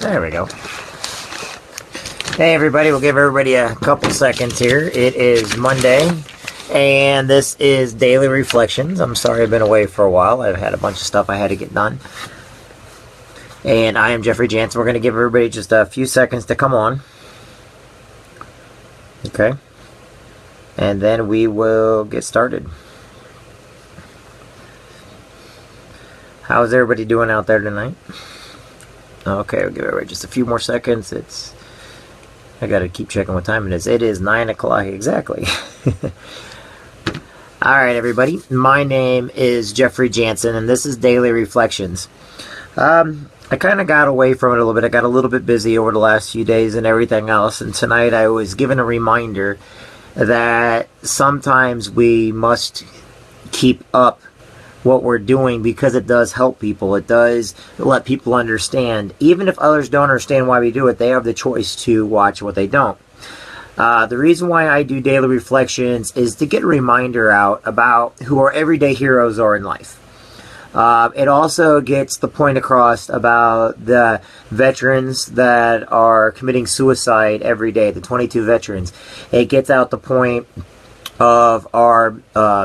There we go. Hey everybody, we'll give everybody a couple seconds here. It is Monday, and this is Daily Reflections. I'm sorry I've been away for a while. I've had a bunch of stuff I had to get done. And I am Jeffrey Jansen. We're going to give everybody just a few seconds to come on. Okay. And then we will get started. How's everybody doing out there tonight? Okay, we'll give everybody just a few more seconds. I gotta keep checking what time it is. It is 9 o'clock exactly. Alright everybody, my name is Jeffrey Jansen and this is Daily Reflections. I kind of got away from it a little bit. I got a little bit busy over the last few days and everything else, and tonight I was given a reminder that sometimes we must keep up what we're doing because it does help people. It does let people understand. Even if others don't understand why we do it, they have the choice to watch what they don't. The reason why I do daily reflections is to get a reminder out about who our everyday heroes are in life. It also gets the point across about the veterans that are committing suicide every day, the 22 veterans. It gets out the point of our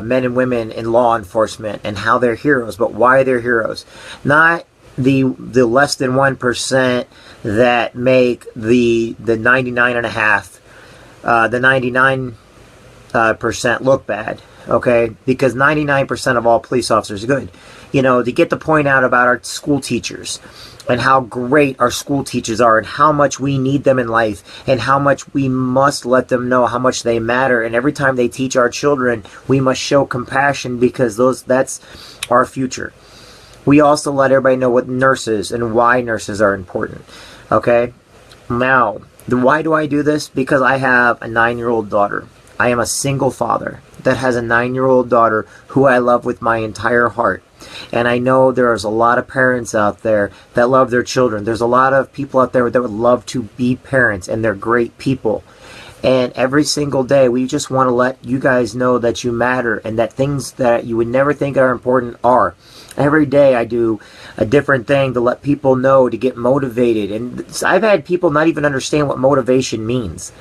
men and women in law enforcement and how they're heroes, but why they're heroes. Not the less than 1% that make the 99% look bad, okay? Because 99% of all police officers are good. You know, to get the point out about our school teachers and how great our school teachers are and how much we need them in life and how much we must let them know how much they matter. And every time they teach our children, we must show compassion because that's our future. We also let everybody know what nurses and why nurses are important, okay? Now, why do I do this? Because I have a 9-year-old daughter. I am a single father that has a 9-year-old daughter who I love with my entire heart. And I know there's a lot of parents out there that love their children. There's a lot of people out there that would love to be parents, and they're great people. And every single day, we just want to let you guys know that you matter and that things that you would never think are important are. Every day I do a different thing to let people know, to get motivated. And I've had people not even understand what motivation means.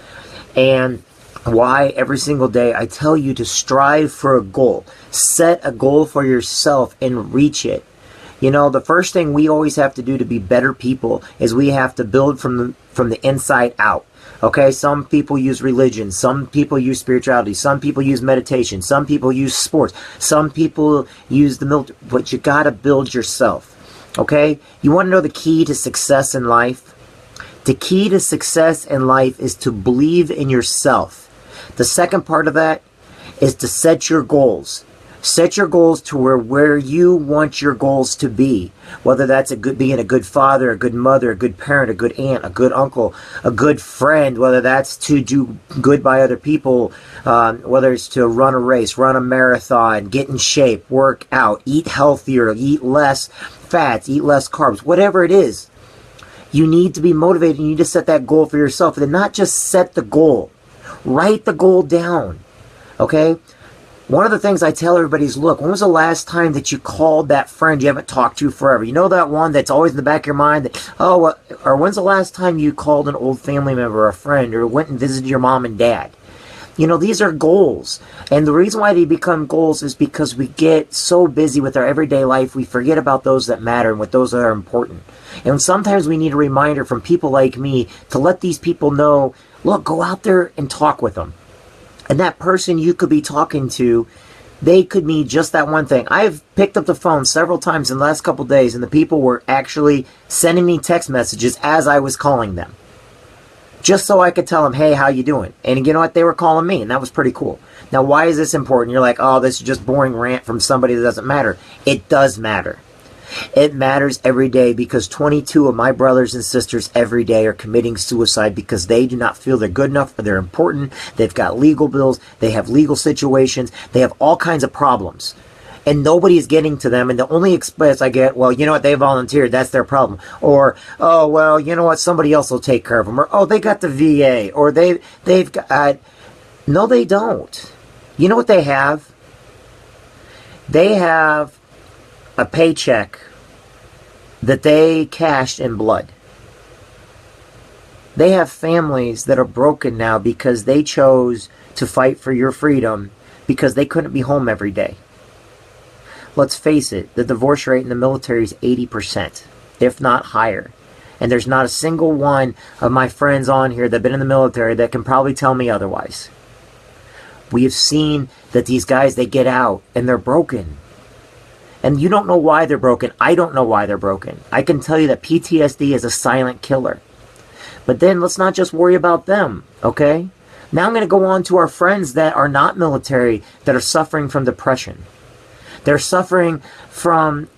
And why every single day I tell you to strive for a goal. Set a goal for yourself and reach it. You know, the first thing we always have to do to be better people is we have to build from the inside out. Okay, some people use religion, some people use spirituality, some people use meditation, some people use sports, some people use the military, but you gotta build yourself. Okay, you want to know the key to success in life? The key to success in life is to believe in yourself. The second part of that is to set your goals. Set your goals to where you want your goals to be. Whether that's being a good father, a good mother, a good parent, a good aunt, a good uncle, a good friend. Whether that's to do good by other people. Whether it's to run a race, run a marathon, get in shape, work out, eat healthier, eat less fats, eat less carbs. Whatever it is, you need to be motivated. You need to set that goal for yourself. And not just set the goal. Write the goal down, okay? One of the things I tell everybody is, look, when was the last time that you called that friend you haven't talked to forever? You know that one that's always in the back of your mind? Or when's the last time you called an old family member or a friend or went and visited your mom and dad? You know, these are goals. And the reason why they become goals is because we get so busy with our everyday life, we forget about those that matter and with those that are important. And sometimes we need a reminder from people like me to let these people know, look, go out there and talk with them. And that person you could be talking to, they could mean just that one thing. I've picked up the phone several times in the last couple of days, and the people were actually sending me text messages as I was calling them. Just so I could tell them, hey, how you doing? And you know what? They were calling me, and that was pretty cool. Now, why is this important? You're like, oh, this is just boring rant from somebody that doesn't matter. It does matter. It matters every day because 22 of my brothers and sisters every day are committing suicide because they do not feel they're good enough or they're important. They've got legal bills. They have legal situations. They have all kinds of problems. And nobody is getting to them. And the only express I get, well, you know what? They volunteered. That's their problem. Or, oh, well, you know what? Somebody else will take care of them. Or, oh, they got the VA. Or they've got... No, they don't. You know what they have? They have a paycheck that they cashed in blood. They have families that are broken now because they chose to fight for your freedom because they couldn't be home every day. Let's face it, the divorce rate in the military is 80%, if not higher. And there's not a single one of my friends on here that have been in the military that can probably tell me otherwise. We have seen that these guys, they get out and they're broken. And you don't know why they're broken. I don't know why they're broken. I can tell you that PTSD is a silent killer. But then let's not just worry about them, okay? Now I'm going to go on to our friends that are not military that are suffering from depression. They're suffering from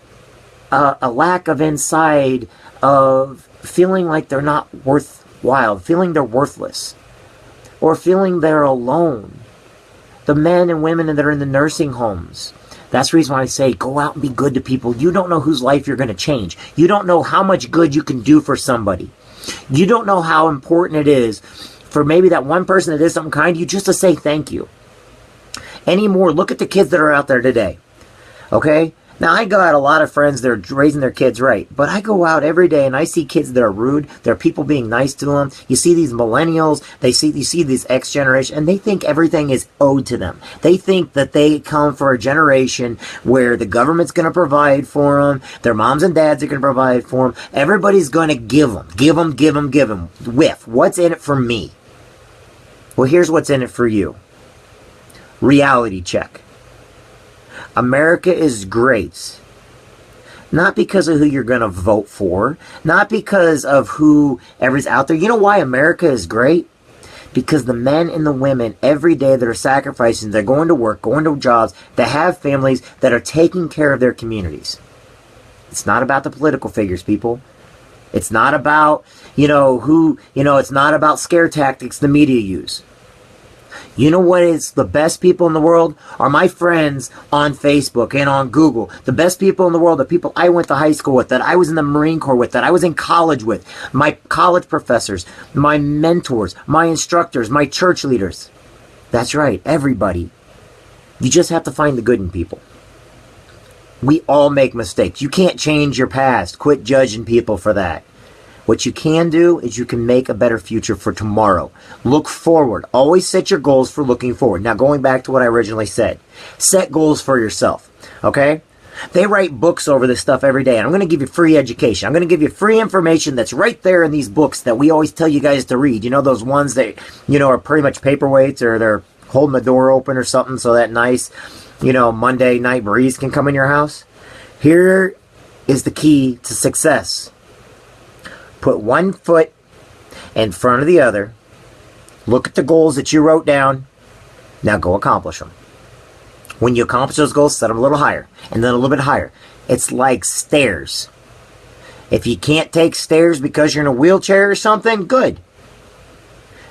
a lack of inside of feeling like they're not worthwhile, feeling they're worthless, or feeling they're alone. The men and women that are in the nursing homes. That's the reason why I say go out and be good to people. You don't know whose life you're going to change. You don't know how much good you can do for somebody. You don't know how important it is for maybe that one person that did something kind to you just to say thank you. Anymore, look at the kids that are out there today. Okay? Now, I got a lot of friends that are raising their kids right, but I go out every day and I see kids that are rude. There are people being nice to them. You see these millennials, you see these X generation, and they think everything is owed to them. They think that they come for a generation where the government's going to provide for them, their moms and dads are going to provide for them. Everybody's going to give them. With what's in it for me? Well, here's what's in it for you. Reality check. America is great. Not because of who you're going to vote for. Not because of whoever's out there. You know why America is great? Because the men and the women every day that are sacrificing, they're going to work, going to jobs, that have families, that are taking care of their communities. It's not about the political figures, people. It's not about, it's not about scare tactics the media use. You know what is the best people in the world? Are my friends on Facebook and on Google. The best people in the world are people I went to high school with, that I was in the Marine Corps with, that I was in college with. My college professors, my mentors, my instructors, my church leaders. That's right, everybody. You just have to find the good in people. We all make mistakes. You can't change your past. Quit judging people for that. What you can do is you can make a better future for tomorrow. Look forward. Always set your goals for looking forward. Now, going back to what I originally said, set goals for yourself, okay? They write books over this stuff every day, and I'm going to give you free education. I'm going to give you free information that's right there in these books that we always tell you guys to read. You know, those ones that, are pretty much paperweights, or they're holding the door open or something so that nice, Monday night breeze can come in your house? Here is the key to success. Put one foot in front of the other. Look at the goals that you wrote down. Now go accomplish them. When you accomplish those goals, set them a little higher. And then a little bit higher. It's like stairs. If you can't take stairs because you're in a wheelchair or something, good.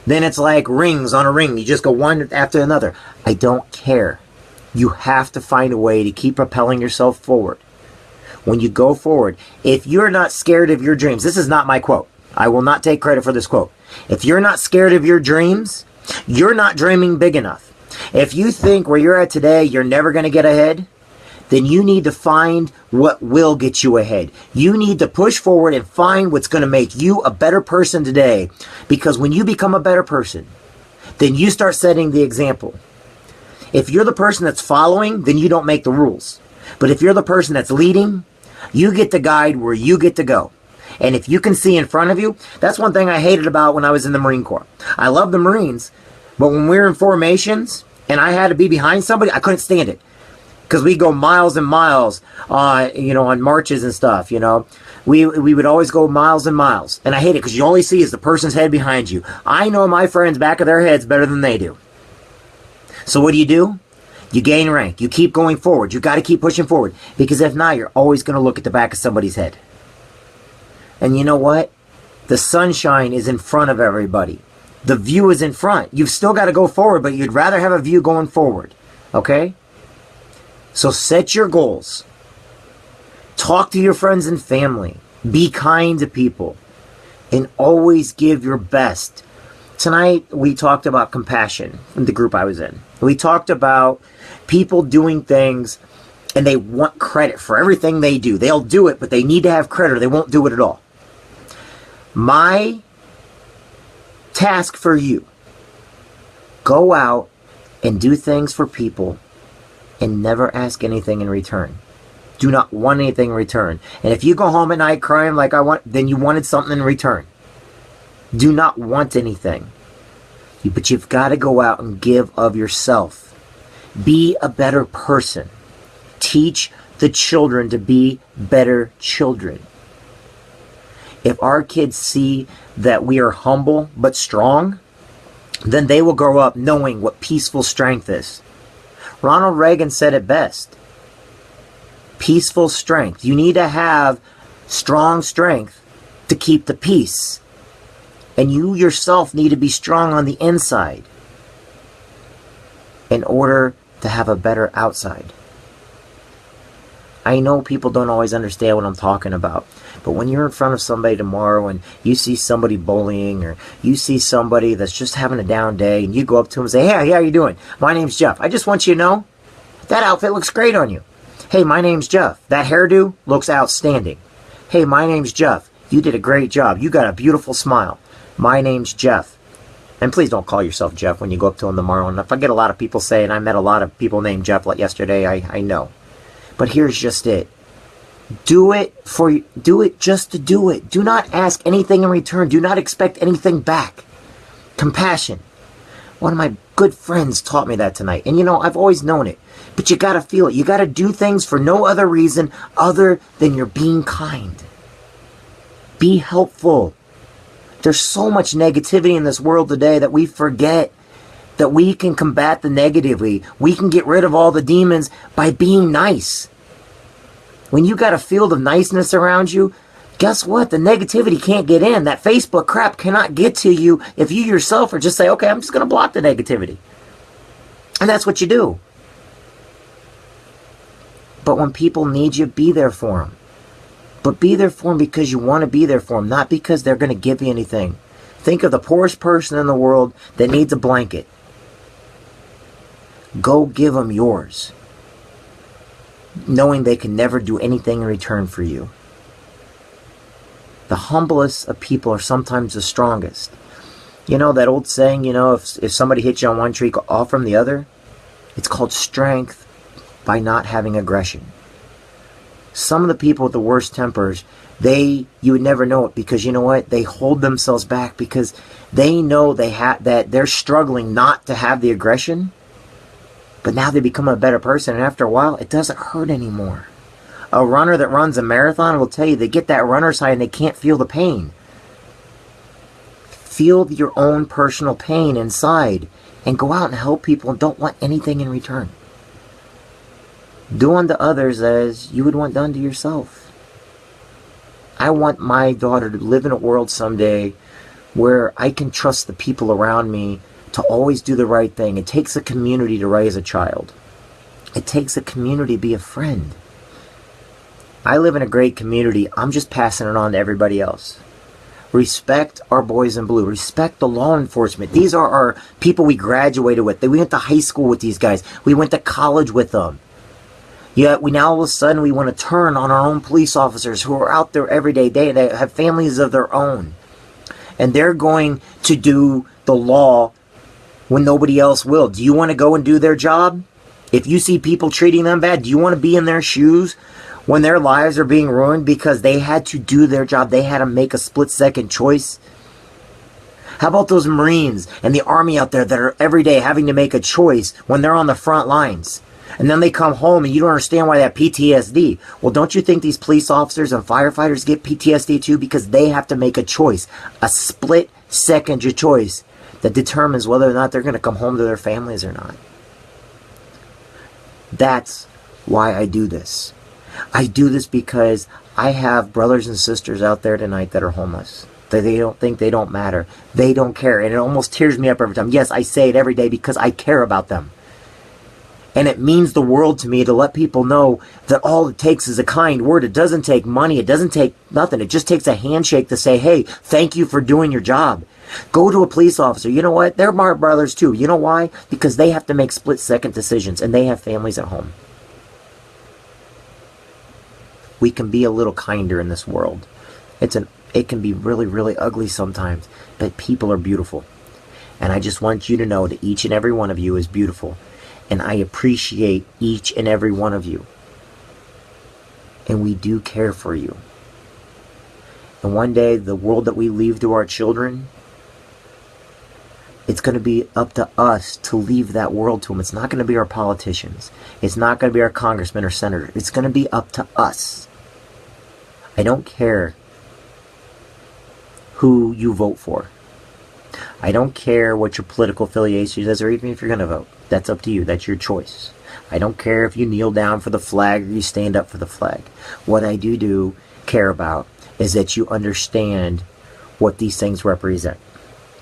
Then it's like rings on a ring. You just go one after another. I don't care. You have to find a way to keep propelling yourself forward. When you go forward, if you're not scared of your dreams, this is not my quote. I will not take credit for this quote. If you're not scared of your dreams, you're not dreaming big enough. If you think where you're at today, you're never going to get ahead, then you need to find what will get you ahead. You need to push forward and find what's going to make you a better person today. Because when you become a better person, then you start setting the example. If you're the person that's following, then you don't make the rules. But if you're the person that's leading, you get to guide where you get to go. And if you can see in front of you, that's one thing I hated about when I was in the Marine Corps. I love the Marines, but when we were in formations and I had to be behind somebody, I couldn't stand it. Because we go miles and miles, on marches and stuff, We would always go miles and miles. And I hate it because you only see is the person's head behind you. I know my friends' back of their heads better than they do. So what do? You gain rank. You keep going forward. You got to keep pushing forward. Because if not, you're always going to look at the back of somebody's head. And you know what? The sunshine is in front of everybody. The view is in front. You've still got to go forward, but you'd rather have a view going forward. Okay? So set your goals. Talk to your friends and family. Be kind to people. And always give your best. Tonight, we talked about compassion in the group I was in. We talked about people doing things and they want credit for everything they do. They'll do it, but they need to have credit or they won't do it at all. My task for you. Go out and do things for people and never ask anything in return. Do not want anything in return. And if you go home at night crying like I want, then you wanted something in return. Do not want anything. But you've got to go out and give of yourself. Be a better person. Teach the children to be better children. If our kids see that we are humble but strong, then they will grow up knowing what peaceful strength is. Ronald Reagan said it best. Peaceful strength. You need to have strong strength to keep the peace. And you yourself need to be strong on the inside in order to have a better outside. I know people don't always understand what I'm talking about, but when you're in front of somebody tomorrow and you see somebody bullying, or you see somebody that's just having a down day, and you go up to them and say, "Hey, how you doing? My name's Jeff. I just want you to know that outfit looks great on you. Hey, my name's Jeff. That hairdo looks outstanding. Hey, my name's Jeff. You did a great job. You got a beautiful smile. My name's Jeff." And please don't call yourself Jeff when you go up to them tomorrow. And if I get a lot of people saying, I met a lot of people named Jeff like yesterday, I know. But here's just it. Do it just to do it. Do not ask anything in return. Do not expect anything back. Compassion. One of my good friends taught me that tonight. And you know, I've always known it. But you got to feel it. You got to do things for no other reason other than you're being kind. Be helpful. There's so much negativity in this world today that we forget that we can combat the negativity. We can get rid of all the demons by being nice. When you got a field of niceness around you, guess what? The negativity can't get in. That Facebook crap cannot get to you if you yourself are just say, okay, I'm just going to block the negativity. And that's what you do. But when people need you, be there for them. But be there for them because you want to be there for them, not because they're going to give you anything. Think of the poorest person in the world that needs a blanket. Go give them yours, knowing they can never do anything in return for you. The humblest of people are sometimes the strongest. You know that old saying, you know, if somebody hits you on one tree, offer them the other? It's called strength by not having aggression. Some of the people with the worst tempers, you would never know it, because you know what? They hold themselves back because they know that they're struggling not to have the aggression, but now they become a better person, and after a while, it doesn't hurt anymore. A runner that runs a marathon will tell you they get that runner's high and they can't feel the pain. Feel your own personal pain inside and go out and help people and don't want anything in return. Do unto others as you would want done to yourself. I want my daughter to live in a world someday where I can trust the people around me to always do the right thing. It takes a community to raise a child. It takes a community to be a friend. I live in a great community. I'm just passing it on to everybody else. Respect our boys in blue. Respect the law enforcement. These are our people we graduated with. We went to high school with these guys. We went to college with them. Yet we now all of a sudden we want to turn on our own police officers who are out there every day. They have families of their own. And they're going to do the law when nobody else will. Do you want to go and do their job? If you see people treating them bad, do you want to be in their shoes when their lives are being ruined because they had to do their job? They had to make a split-second choice. How about those Marines and the Army out there that are every day having to make a choice when they're on the front lines? And then they come home and you don't understand why they have PTSD. Well, don't you think these police officers and firefighters get PTSD too? Because they have to make a choice, a split-second choice that determines whether or not they're going to come home to their families or not. That's why I do this. I do this because I have brothers and sisters out there tonight that are homeless. They don't think they don't matter. They don't care. And it almost tears me up every time. Yes, I say it every day because I care about them. And it means the world to me to let people know that all it takes is a kind word. It doesn't take money. It doesn't take nothing. It just takes a handshake to say, hey, thank you for doing your job. Go to a police officer. You know what? They're my brothers too. You know why? Because they have to make split-second decisions and they have families at home. We can be a little kinder in this world. It's a It can be really, really ugly sometimes, but people are beautiful. And I just want you to know that each and every one of you is beautiful. And I appreciate each and every one of you. And we do care for you. And one day, the world that we leave to our children, it's going to be up to us to leave that world to them. It's not going to be our politicians. It's not going to be our congressmen or senators. It's going to be up to us. I don't care who you vote for. I don't care what your political affiliation is, or even if you're going to vote. That's up to you. That's your choice. I don't care if you kneel down for the flag or you stand up for the flag. What I do care about is that you understand what these things represent.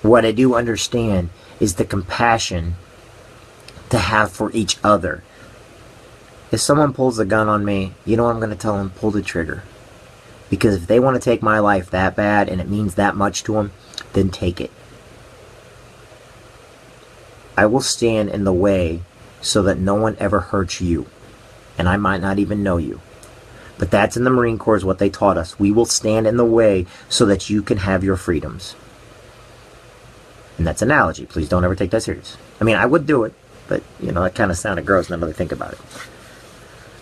What I do understand is the compassion to have for each other. If someone pulls a gun on me, you know what I'm going to tell them? Pull the trigger. Because if they want to take my life that bad and it means that much to them, then take it. I will stand in the way so that no one ever hurts you. And I might not even know you. But that's in the Marine Corps is what they taught us. We will stand in the way so that you can have your freedoms. And that's an analogy. Please don't ever take that serious. I mean, I would do it, but, you know, that kind of sounded gross now that I think about it.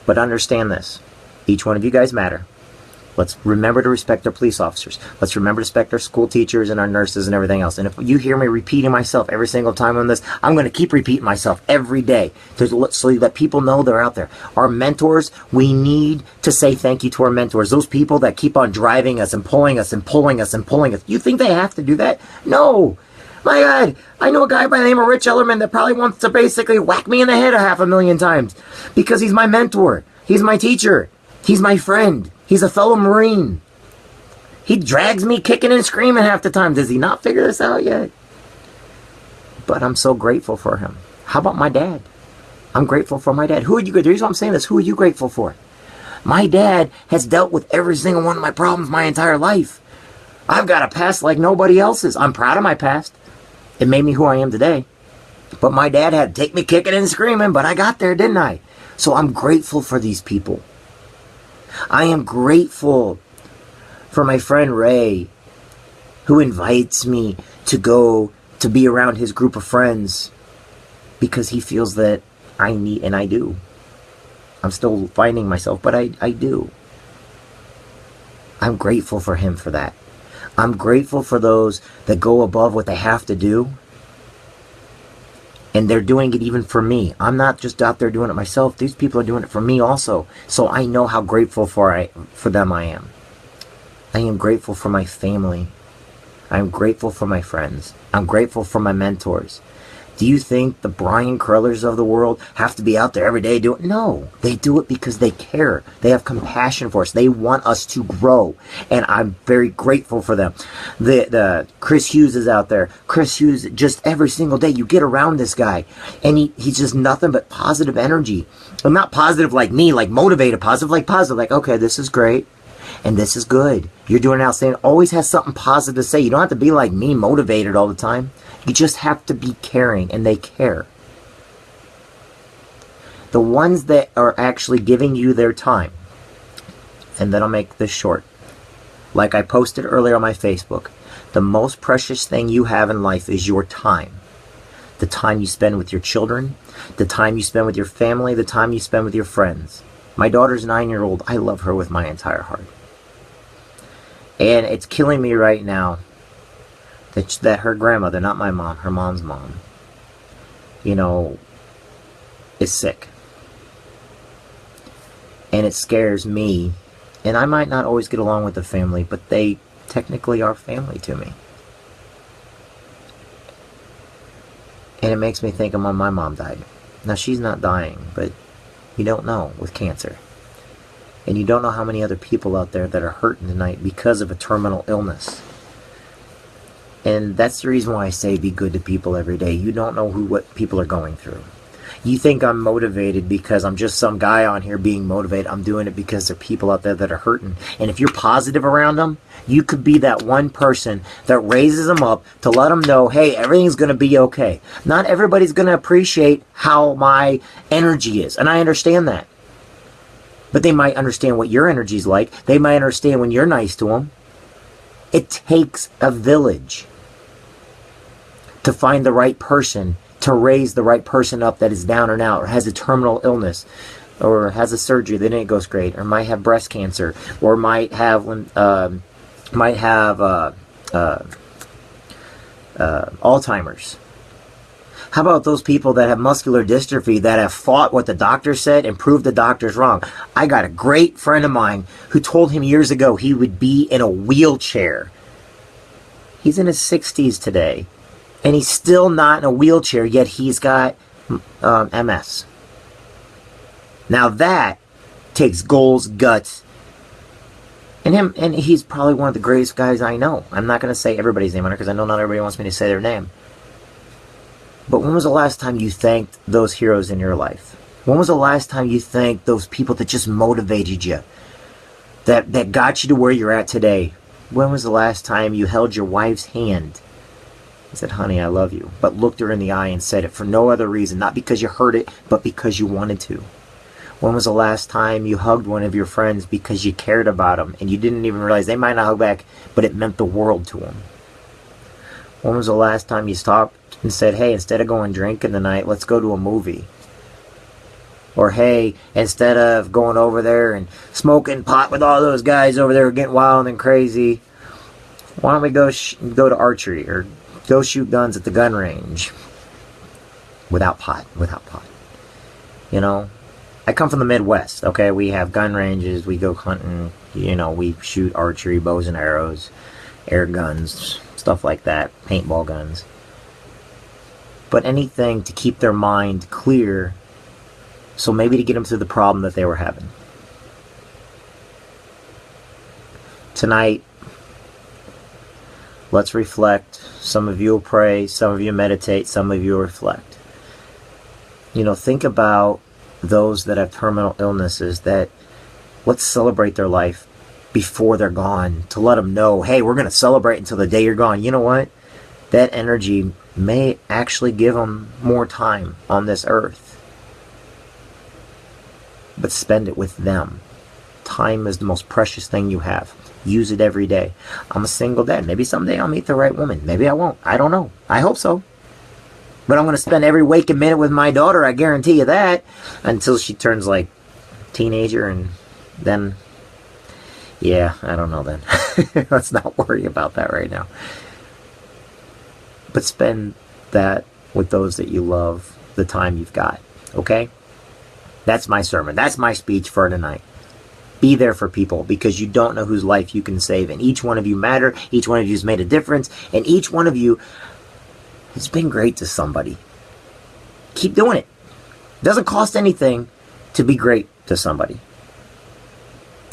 But understand this. Each one of you guys matter. Let's remember to respect our police officers. Let's remember to respect our school teachers and our nurses and everything else. And if you hear me repeating myself every single time on this, I'm going to keep repeating myself every day so that people know they're out there. Our mentors, we need to say thank you to our mentors. Those people that keep on driving us and pulling us and pulling us and pulling us. You think they have to do that? No. My God, I know a guy by the name of Rich Ellerman that probably wants to basically whack me in the head 500,000 times because he's my mentor. He's my teacher. He's my friend. He's a fellow Marine. He drags me kicking and screaming half the time. Does he not figure this out yet? But I'm so grateful for him. How about my dad? I'm grateful for my dad. Who are you? The reason why I'm saying this, who are you grateful for? My dad has dealt with every single one of my problems my entire life. I've got a past like nobody else's. I'm proud of my past. It made me who I am today. But my dad had to take me kicking and screaming, but I got there, didn't I? So I'm grateful for these people. I am grateful for my friend Ray, who invites me to go to be around his group of friends because he feels that I need, and I do. I'm still finding myself, but I do. I'm grateful for him for that. I'm grateful for those that go above what they have to do. And they're doing it even for me. I'm not just out there doing it myself. These people are doing it for me also. So I know how grateful for them I am. I am grateful for my family. I'm grateful for my friends. I'm grateful for my mentors. Do you think the Brian Crullers of the world have to be out there every day doing it? No, they do it because they care. They have compassion for us. They want us to grow, and I'm very grateful for them. The Chris Hughes is out there. Chris Hughes, just every single day you get around this guy, and he's just nothing but positive energy. I'm not positive like me, like motivated, positive, like okay, this is great. And this is good. You're doing outstanding. Always has something positive to say. You don't have to be like me, motivated all the time. You just have to be caring, and they care. The ones that are actually giving you their time, and then I'll make this short. Like I posted earlier on my Facebook, the most precious thing you have in life is your time. The time you spend with your children, the time you spend with your family, the time you spend with your friends. My daughter's 9-year-old. I love her with my entire heart. And it's killing me right now that her grandmother, not my mom, her mom's mom, is sick. And it scares me. And I might not always get along with the family, but they technically are family to me. And it makes me think of when my mom died. Now, she's not dying, but you don't know with cancer. And you don't know how many other people out there that are hurting tonight because of a terminal illness. And that's the reason why I say be good to people every day. You don't know what people are going through. You think I'm motivated because I'm just some guy on here being motivated. I'm doing it because there are people out there that are hurting. And if you're positive around them, you could be that one person that raises them up to let them know, hey, everything's going to be okay. Not everybody's going to appreciate how my energy is. And I understand that. But they might understand what your energy's like. They might understand when you're nice to them. It takes a village to find the right person, to raise the right person up that is down and out, or has a terminal illness, or has a surgery that didn't go great, or might have breast cancer, or might have Alzheimer's. How about those people that have muscular dystrophy that have fought what the doctor said and proved the doctor's wrong? I got a great friend of mine who told him years ago he would be in a wheelchair. He's in his 60s today, and he's still not in a wheelchair, yet he's got MS. Now that takes goals, guts, and he's probably one of the greatest guys I know. I'm not going to say everybody's name on it because I know not everybody wants me to say their name. But when was the last time you thanked those heroes in your life? When was the last time you thanked those people that just motivated you? That got you to where you're at today? When was the last time you held your wife's hand and said, honey, I love you, but looked her in the eye and said it for no other reason, not because you heard it, but because you wanted to? When was the last time you hugged one of your friends because you cared about them and you didn't even realize they might not hug back, but it meant the world to them? When was the last time you stopped and said, hey, instead of going drinking tonight, let's go to a movie? Or, hey, instead of going over there and smoking pot with all those guys over there getting wild and crazy, why don't we go to archery or go shoot guns at the gun range? Without pot. You know, I come from the Midwest, okay? We have gun ranges, we go hunting, you know, we shoot archery, bows and arrows, air guns, stuff like that, paintball guns. But anything to keep their mind clear, so maybe to get them through the problem that they were having. Tonight, let's reflect. Some of you will pray, some of you meditate, some of you will reflect. You know, think about those that have terminal illnesses, that let's celebrate their life before they're gone, to let them know, hey, we're going to celebrate until the day you're gone. You know what? That energy may actually give them more time on this earth. But spend it with them. Time is the most precious thing you have. Use it every day. I'm a single dad. Maybe someday I'll meet the right woman. Maybe I won't. I don't know. I hope so. But I'm going to spend every waking minute with my daughter, I guarantee you that, until she turns like teenager, and then, yeah, I don't know then. Let's not worry about that right now. But spend that with those that you love, the time you've got, okay? That's my sermon. That's my speech for tonight. Be there for people, because you don't know whose life you can save. And each one of you matter. Each one of you has made a difference. And each one of you has been great to somebody. Keep doing it. It doesn't cost anything to be great to somebody.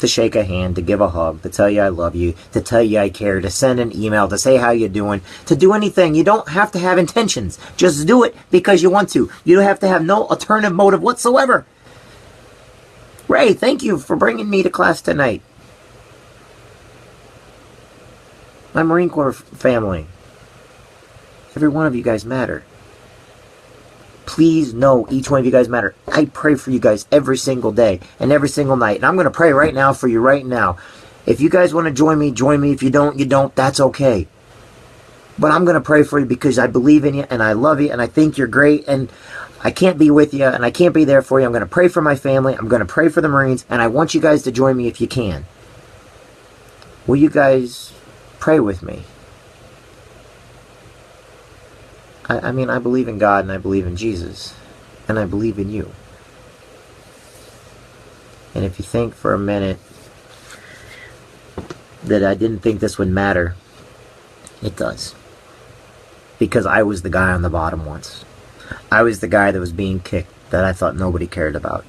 To shake a hand, to give a hug, to tell you I love you, to tell you I care, to send an email, to say how you're doing, to do anything. You don't have to have intentions. Just do it because you want to. You don't have to have no alternative motive whatsoever. Ray, thank you for bringing me to class tonight. My Marine Corps family. Every one of you guys matter. Please know each one of you guys matter. I pray for you guys every single day and every single night. And I'm going to pray right now for you right now. If you guys want to join me, join me. If you don't, you don't. That's okay. But I'm going to pray for you because I believe in you and I love you and I think you're great. And I can't be with you and I can't be there for you. I'm going to pray for my family. I'm going to pray for the Marines. And I want you guys to join me if you can. Will you guys pray with me? I mean, I believe in God and I believe in Jesus. And I believe in you. And if you think for a minute that I didn't think this would matter, it does. Because I was the guy on the bottom once. I was the guy that was being kicked, that I thought nobody cared about.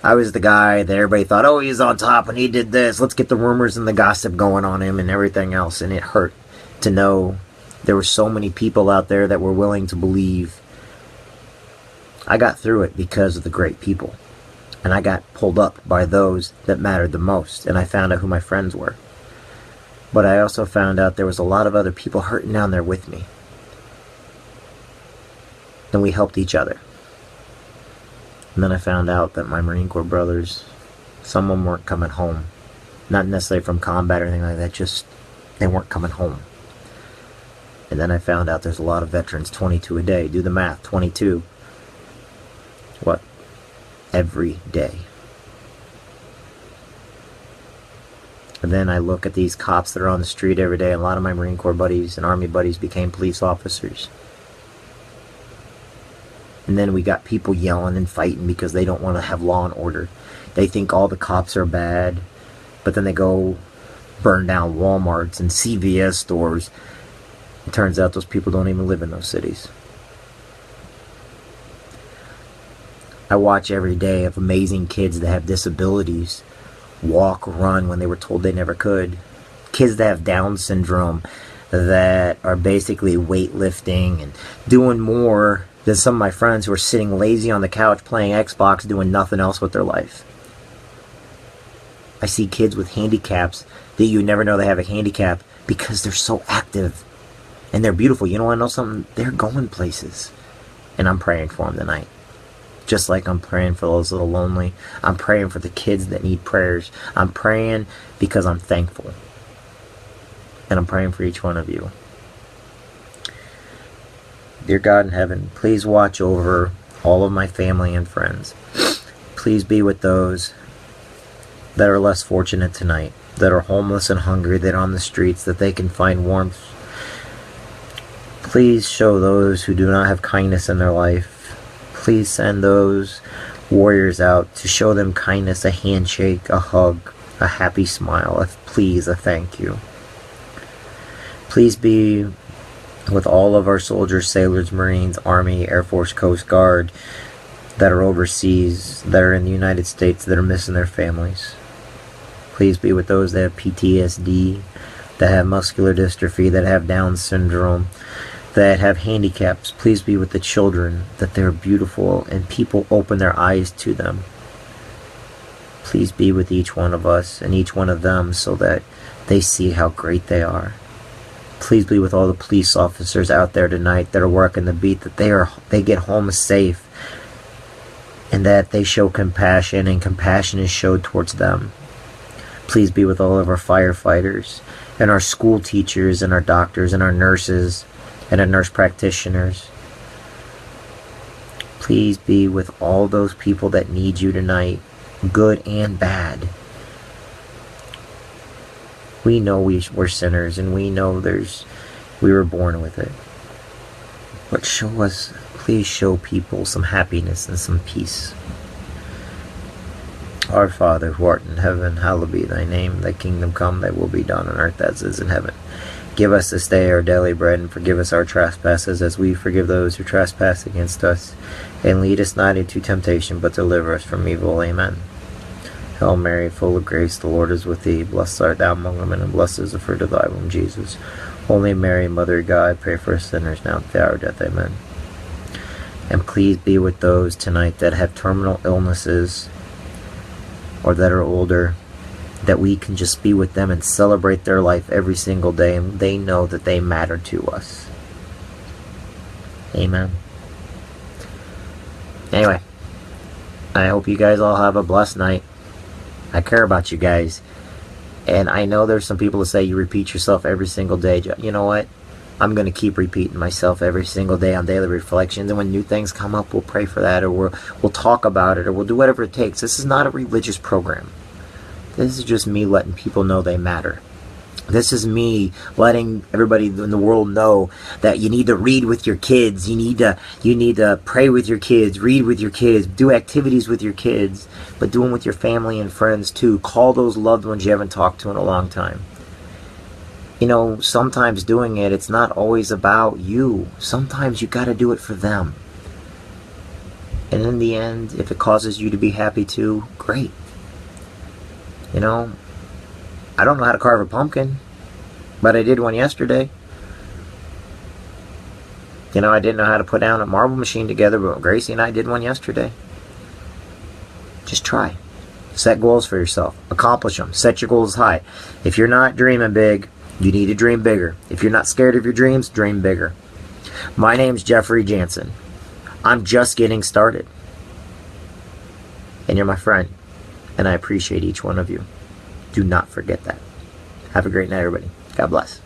I was the guy that everybody thought, oh, he's on top and he did this. Let's get the rumors and the gossip going on him and everything else. And it hurt to know there were so many people out there that were willing to believe. I got through it because of the great people. And I got pulled up by those that mattered the most. And I found out who my friends were. But I also found out there was a lot of other people hurting down there with me. And we helped each other. And then I found out that my Marine Corps brothers, some of them weren't coming home. Not necessarily from combat or anything like that, just They weren't coming home. And then I found out there's a lot of veterans, 22 a day. Do the math, 22. What? Every day. And then I look at these cops that are on the street every day. A lot of my Marine Corps buddies and Army buddies became police officers. And then we got people yelling and fighting because they don't want to have law and order. They think all the cops are bad, but then they go burn down Walmarts and CVS stores. It turns out those people don't even live in those cities. I watch every day of amazing kids that have disabilities walk, run when they were told they never could. Kids that have Down syndrome that are basically weightlifting and doing more than some of my friends who are sitting lazy on the couch playing Xbox doing nothing else with their life. I see kids with handicaps that you never know they have a handicap because they're so active and they're beautiful. You know what I know something? They're going places. And I'm praying for them tonight. Just like I'm praying for those little lonely. I'm praying for the kids that need prayers. I'm praying because I'm thankful. And I'm praying for each one of you. Dear God in heaven, please watch over all of my family and friends. Please be with those that are less fortunate tonight, that are homeless and hungry, that are on the streets, that they can find warmth. Please show those who do not have kindness in their life. Please send those warriors out to show them kindness, a handshake, a hug, a happy smile, a please, a thank you. Please be with all of our soldiers, sailors, Marines, Army, Air Force, Coast Guard that are overseas, that are in the United States, that are missing their families. Please be with those that have PTSD, that have muscular dystrophy, that have Down syndrome, that have handicaps. Please be with the children, that they're beautiful and people open their eyes to them. Please be with each one of us and each one of them so that they see how great they are. Please be with all the police officers out there tonight that are working the beat, that they get home safe and that they show compassion and compassion is showed towards them. Please be with all of our firefighters and our school teachers and our doctors and our nurses and our nurse practitioners. Please be with all those people that need you tonight, good and bad. We know we're sinners and we know we were born with it. But please show people some happiness and some peace. Our Father who art in heaven, hallowed be thy name. Thy kingdom come, thy will be done on earth as it is in heaven. Give us this day our daily bread, and forgive us our trespasses as we forgive those who trespass against us. And lead us not into temptation, but deliver us from evil. Amen. Hail Mary, full of grace, the Lord is with thee. Blessed art thou among women, and blessed is the fruit of thy womb, Jesus. Holy Mary, Mother of God, pray for us sinners now and at the hour of death. Amen. And please be with those tonight that have terminal illnesses or that are older, that we can just be with them and celebrate their life every single day, and they know that they matter to us. Amen. Anyway, I hope you guys all have a blessed night. I care about you guys. And I know there's some people that say you repeat yourself every single day. You know what? I'm going to keep repeating myself every single day on daily reflections. And when new things come up, we'll pray for that, or we'll talk about it, or we'll do whatever it takes. This is not a religious program. This is just me letting people know they matter. This is me letting everybody in the world know that you need to read with your kids. You need to pray with your kids, read with your kids, do activities with your kids, but do them with your family and friends too. Call those loved ones you haven't talked to in a long time. You know, sometimes doing it, it's not always about you. Sometimes you got to do it for them. And in the end, if it causes you to be happy too, great. You know, I don't know how to carve a pumpkin, but I did one yesterday. You know, I didn't know how to put down a marble machine together, but Gracie and I did one yesterday. Just try. Set goals for yourself. Accomplish them. Set your goals high. If you're not dreaming big, you need to dream bigger. If you're not scared of your dreams, dream bigger. My name's Jeffrey Jansen. I'm just getting started. And you're my friend. And I appreciate each one of you. Do not forget that. Have a great night, everybody. God bless.